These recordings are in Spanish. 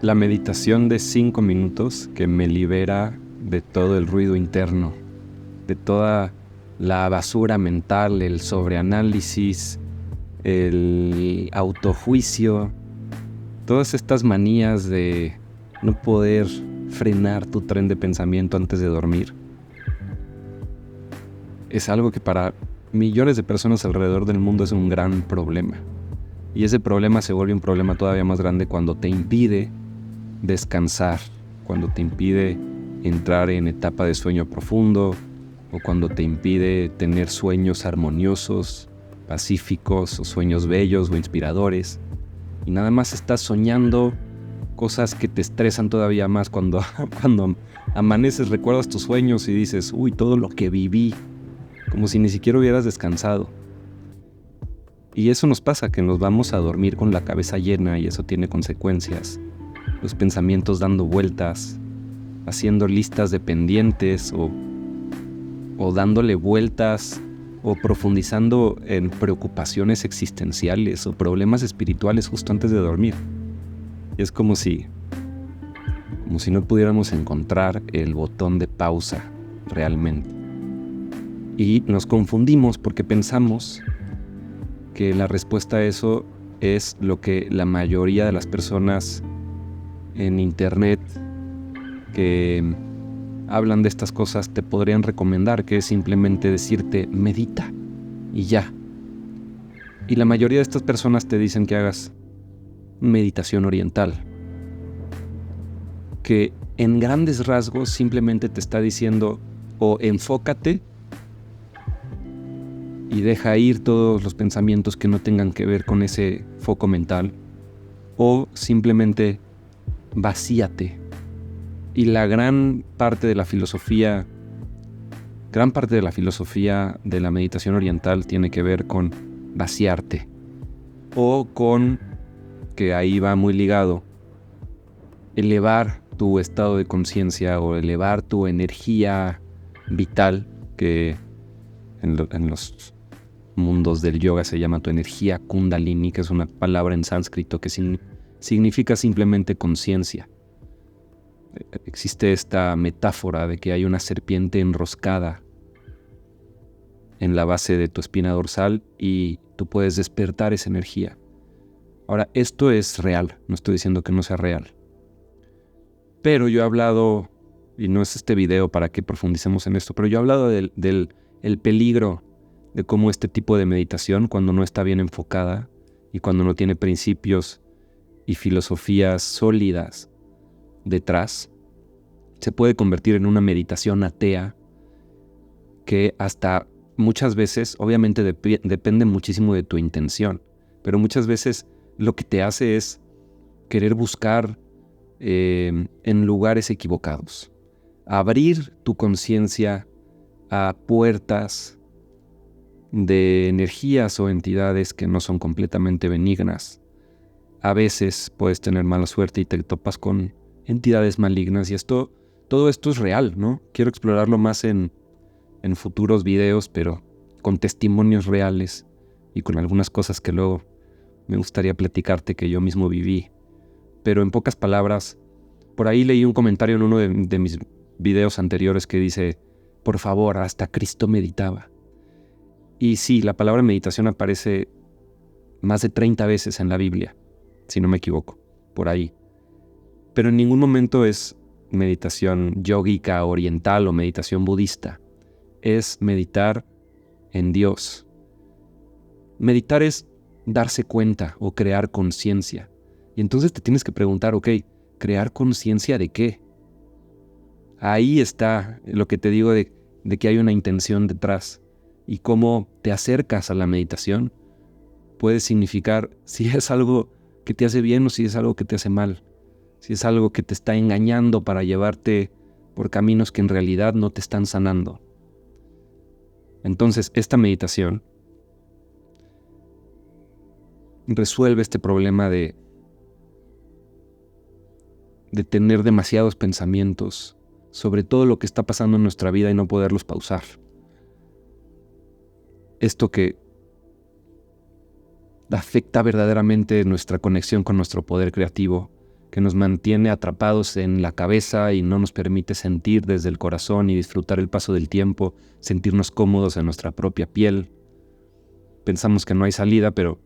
La meditación de 5 minutos que me libera de todo el ruido interno, de toda la basura mental, el sobreanálisis, el autojuicio, todas estas manías de no poder frenar tu tren de pensamiento antes de dormir. Es algo que para millones de personas alrededor del mundo es un gran problema. Y ese problema se vuelve un problema todavía más grande cuando te impide descansar, cuando te impide entrar en etapa de sueño profundo o cuando te impide tener sueños armoniosos, pacíficos o sueños bellos o inspiradores. Y nada más estás soñando cosas que te estresan todavía más cuando amaneces, recuerdas tus sueños y dices, uy, todo lo que viví, como si ni siquiera hubieras descansado. Y eso nos pasa, que nos vamos a dormir con la cabeza llena y eso tiene consecuencias. Los pensamientos dando vueltas, haciendo listas de pendientes o dándole vueltas o profundizando en preocupaciones existenciales o problemas espirituales justo antes de dormir. Y es como si no pudiéramos encontrar el botón de pausa realmente. Y nos confundimos porque pensamos que la respuesta a eso es lo que la mayoría de las personas en internet que hablan de estas cosas te podrían recomendar, que es simplemente decirte medita y ya. Y la mayoría de estas personas te dicen que hagas meditación oriental, que en grandes rasgos simplemente te está diciendo o enfócate y deja ir todos los pensamientos que no tengan que ver con ese foco mental, o simplemente vacíate. Y la gran parte de la filosofía de la meditación oriental tiene que ver con vaciarte, o con, que ahí va muy ligado, elevar tu estado de conciencia o elevar tu energía vital, que en los mundos del yoga se llama tu energía kundalini, que es una palabra en sánscrito que significa simplemente conciencia. Existe esta metáfora de que hay una serpiente enroscada en la base de tu espina dorsal y tú puedes despertar esa energía. Ahora, esto es real, no estoy diciendo que no sea real. Pero yo he hablado, y no es este video para que profundicemos en esto, pero yo he hablado del peligro de cómo este tipo de meditación, cuando no está bien enfocada y cuando no tiene principios y filosofías sólidas detrás, se puede convertir en una meditación atea que hasta muchas veces, obviamente depende muchísimo de tu intención, pero muchas veces lo que te hace es querer buscar en lugares equivocados, abrir tu conciencia a puertas de energías o entidades que no son completamente benignas. A veces puedes tener mala suerte y te topas con entidades malignas, y todo esto es real, ¿no? Quiero explorarlo más en futuros videos, pero con testimonios reales y con algunas cosas que luego me gustaría platicarte que yo mismo viví. Pero en pocas palabras, por ahí leí un comentario en uno de mis videos anteriores que dice, por favor, hasta Cristo meditaba. Y sí, la palabra meditación aparece más de 30 veces en la Biblia, si no me equivoco, por ahí. Pero en ningún momento es meditación yógica oriental o meditación budista. Es meditar en Dios. Meditar es darse cuenta o crear conciencia. Y entonces te tienes que preguntar, ok, ¿crear conciencia de qué? Ahí está lo que te digo de que hay una intención detrás. Y cómo te acercas a la meditación puede significar si es algo que te hace bien o si es algo que te hace mal. Si es algo que te está engañando para llevarte por caminos que en realidad no te están sanando. Entonces, esta meditación resuelve este problema de tener demasiados pensamientos sobre todo lo que está pasando en nuestra vida y no poderlos pausar. Esto que afecta verdaderamente nuestra conexión con nuestro poder creativo que nos mantiene atrapados en la cabeza y no nos permite sentir desde el corazón y disfrutar el paso del tiempo, sentirnos cómodos en nuestra propia piel. Pensamos que no hay salida, pero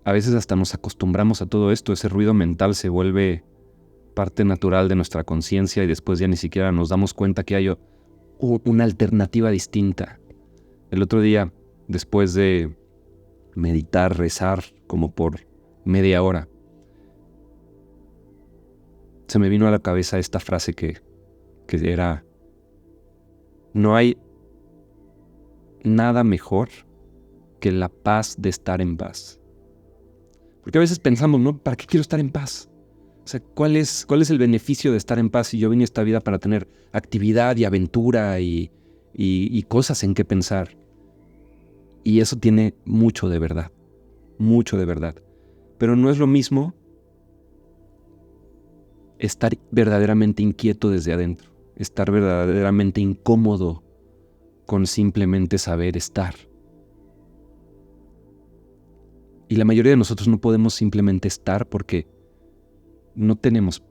a veces hasta nos acostumbramos a todo esto. Ese ruido mental se vuelve parte natural de nuestra conciencia y después ya ni siquiera nos damos cuenta que hay una alternativa distinta. El otro día, después de meditar, rezar como por media hora, se me vino a la cabeza esta frase que era: no hay nada mejor que la paz de estar en paz. Porque a veces pensamos, ¿no? ¿Para qué quiero estar en paz? O sea, ¿cuál es el beneficio de estar en paz si yo vine a esta vida para tener actividad y aventura y cosas en qué pensar? Y eso tiene mucho de verdad, mucho de verdad. Pero no es lo mismo estar verdaderamente inquieto desde adentro, estar verdaderamente incómodo con simplemente saber estar. Y la mayoría de nosotros no podemos simplemente estar porque no tenemos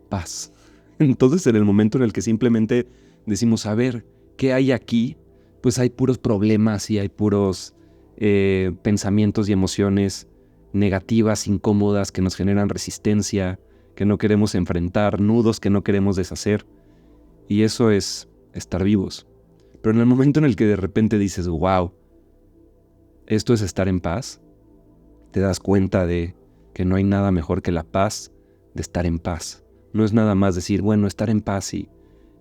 paz. Entonces, en el momento en el que simplemente decimos, a ver, ¿qué hay aquí? Pues hay puros problemas y hay puros pensamientos y emociones negativas, incómodas, que nos generan resistencia, que no queremos enfrentar, nudos que no queremos deshacer. Y eso es estar vivos. Pero en el momento en el que de repente dices, wow, esto es estar en paz, te das cuenta de que no hay nada mejor que la paz de estar en paz. No es nada más decir, bueno, estar en paz y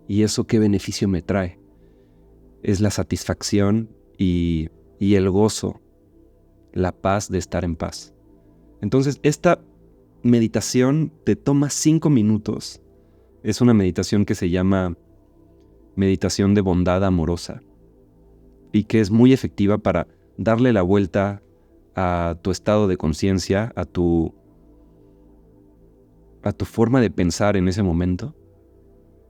eso qué beneficio me trae. Es la satisfacción y el gozo, la paz de estar en paz. Entonces, esta meditación te toma 5 minutos. Es una meditación que se llama meditación de bondad amorosa y que es muy efectiva para darle la vuelta a tu estado de conciencia, a tu forma de pensar en ese momento,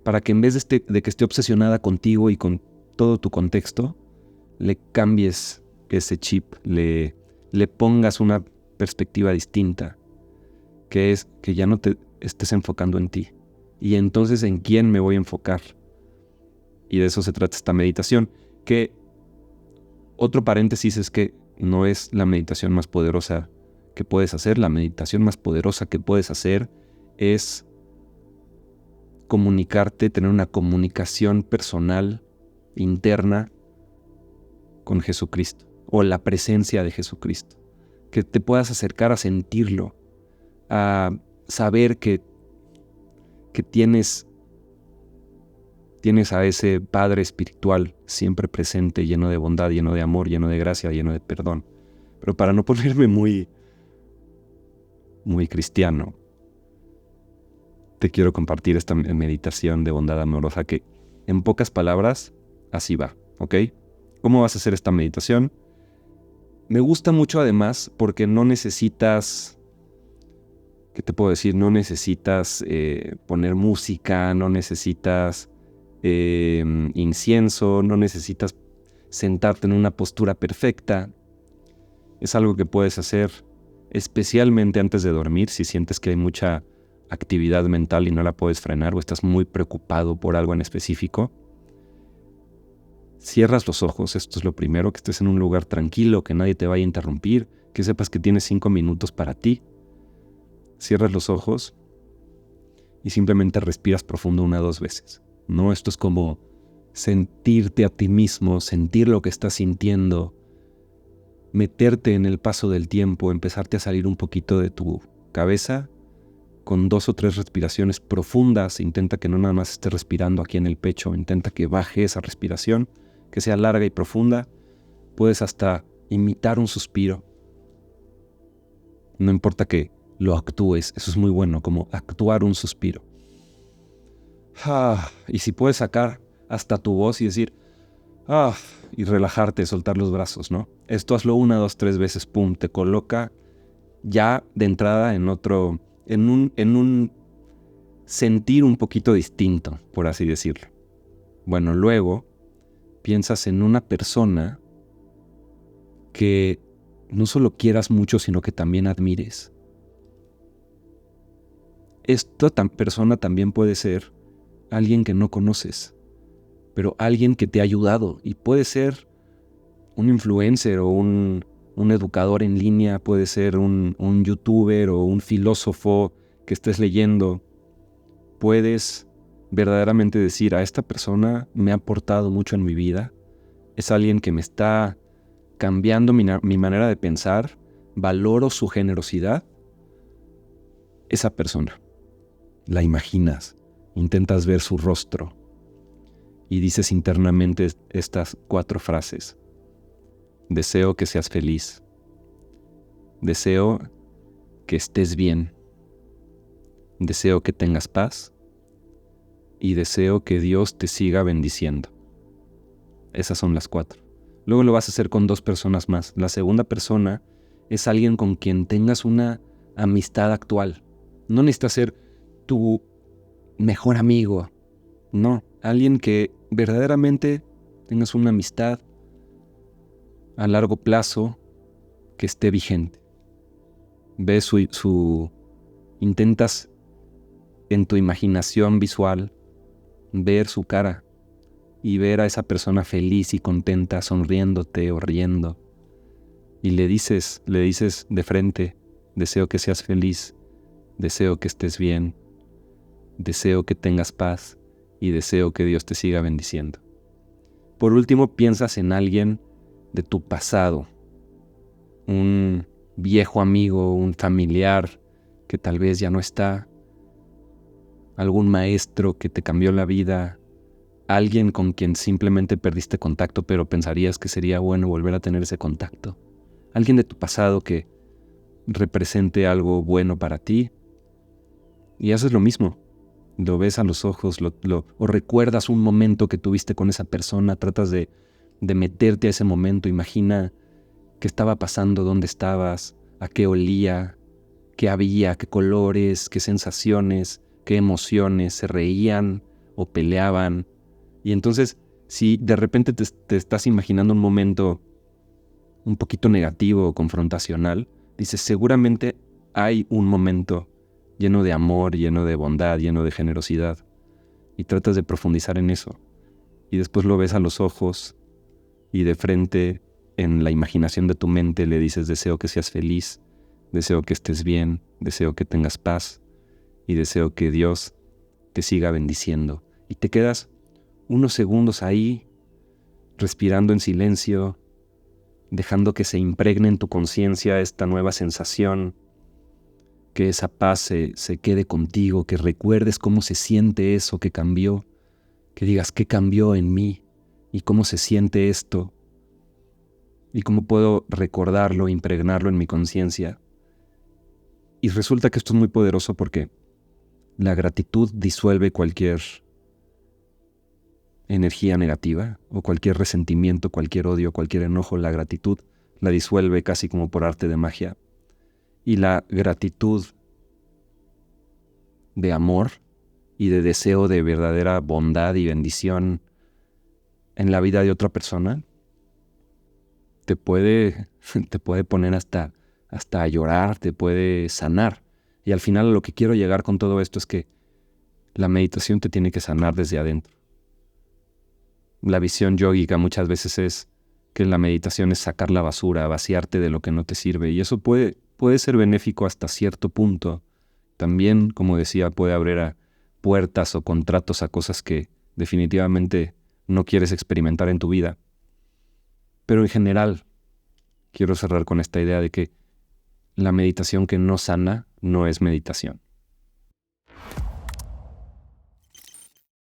para que en vez de que esté obsesionada contigo y con todo tu contexto, le cambies ese chip, le pongas una perspectiva distinta, que es que ya no te estés enfocando en ti. Y entonces, ¿en quién me voy a enfocar? Y de eso se trata esta meditación, que otro paréntesis es que no es la meditación más poderosa que puedes hacer. La meditación más poderosa que puedes hacer es comunicarte, tener una comunicación personal, interna, con Jesucristo, o la presencia de Jesucristo. Que te puedas acercar a sentirlo, a saber que tienes a ese Padre espiritual siempre presente, lleno de bondad, lleno de amor, lleno de gracia, lleno de perdón. Pero para no ponerme muy cristiano, te quiero compartir esta meditación de bondad amorosa que, en pocas palabras, así va, ¿ok? ¿Cómo vas a hacer esta meditación? Me gusta mucho además porque no necesitas, ¿qué te puedo decir? No necesitas poner música, no necesitas incienso, no necesitas sentarte en una postura perfecta. Es algo que puedes hacer especialmente antes de dormir si sientes que hay mucha actividad mental y no la puedes frenar o estás muy preocupado por algo en específico. Cierras los ojos, esto es lo primero, que estés en un lugar tranquilo, que nadie te vaya a interrumpir, que sepas que tienes 5 minutos para ti. Cierras los ojos y simplemente respiras profundo 1 o 2 veces. No, esto es como sentirte a ti mismo, sentir lo que estás sintiendo, meterte en el paso del tiempo, empezarte a salir un poquito de tu cabeza con 2 o 3 respiraciones profundas. Intenta que no nada más estés respirando aquí en el pecho, intenta que baje esa respiración, que sea larga y profunda. Puedes hasta imitar un suspiro. No importa que lo actúes, eso es muy bueno, como actuar un suspiro. Y si puedes sacar hasta tu voz y decir, y relajarte, soltar los brazos, ¿no? Esto hazlo 1, 2, 3 veces, pum, te coloca ya de entrada en otro, en un sentir un poquito distinto, por así decirlo. Bueno, luego piensas en una persona que no solo quieras mucho, sino que también admires. esta persona también puede ser alguien que no conoces, pero alguien que te ha ayudado, y puede ser un influencer o un educador en línea, puede ser un youtuber o un filósofo que estés leyendo. Puedes verdaderamente decir, a esta persona me ha aportado mucho en mi vida, es alguien que me está cambiando mi manera de pensar, valoro su generosidad. Esa persona, la imaginas, intentas ver su rostro y dices internamente estas 4 frases. Deseo que seas feliz. Deseo que estés bien. Deseo que tengas paz. Y deseo que Dios te siga bendiciendo. Esas son las 4. Luego lo vas a hacer con 2 personas más. La segunda persona es alguien con quien tengas una amistad actual. No necesita ser tu mejor amigo. No, alguien que verdaderamente tengas una amistad a largo plazo que esté vigente. Ves intentas en tu imaginación visual ver su cara y ver a esa persona feliz y contenta, sonriéndote o riendo. Y le dices de frente, deseo que seas feliz, deseo que estés bien, deseo que tengas paz y deseo que Dios te siga bendiciendo. Por último, piensas en alguien de tu pasado, un viejo amigo, un familiar que tal vez ya no está, algún maestro que te cambió la vida, alguien con quien simplemente perdiste contacto pero pensarías que sería bueno volver a tener ese contacto, alguien de tu pasado que represente algo bueno para ti, y haces lo mismo. Lo ves a los ojos, o recuerdas un momento que tuviste con esa persona, tratas de meterte a ese momento, imagina qué estaba pasando, dónde estabas, a qué olía, qué había, qué colores, qué sensaciones, qué emociones, se reían o peleaban. Y entonces, si de repente te estás imaginando un momento un poquito negativo o confrontacional, dices, seguramente hay un momento lleno de amor, lleno de bondad, lleno de generosidad. Y tratas de profundizar en eso. Y después lo ves a los ojos y de frente, en la imaginación de tu mente, le dices, deseo que seas feliz, deseo que estés bien, deseo que tengas paz y deseo que Dios te siga bendiciendo. Y te quedas unos segundos ahí, respirando en silencio, dejando que se impregne en tu conciencia esta nueva sensación, que esa paz se quede contigo, que recuerdes cómo se siente eso que cambió, que digas qué cambió en mí y cómo se siente esto y cómo puedo recordarlo, impregnarlo en mi conciencia. Y resulta que esto es muy poderoso porque la gratitud disuelve cualquier energía negativa o cualquier resentimiento, cualquier odio, cualquier enojo. La gratitud la disuelve casi como por arte de magia. Y la gratitud de amor y de deseo de verdadera bondad y bendición en la vida de otra persona te puede poner hasta a llorar, te puede sanar. Y al final a lo que quiero llegar con todo esto es que la meditación te tiene que sanar desde adentro. La visión yógica muchas veces es que la meditación es sacar la basura, vaciarte de lo que no te sirve. Y eso puede ser benéfico hasta cierto punto. También, como decía, puede abrir a puertas o contratos a cosas que definitivamente no quieres experimentar en tu vida. Pero en general, quiero cerrar con esta idea de que la meditación que no sana no es meditación.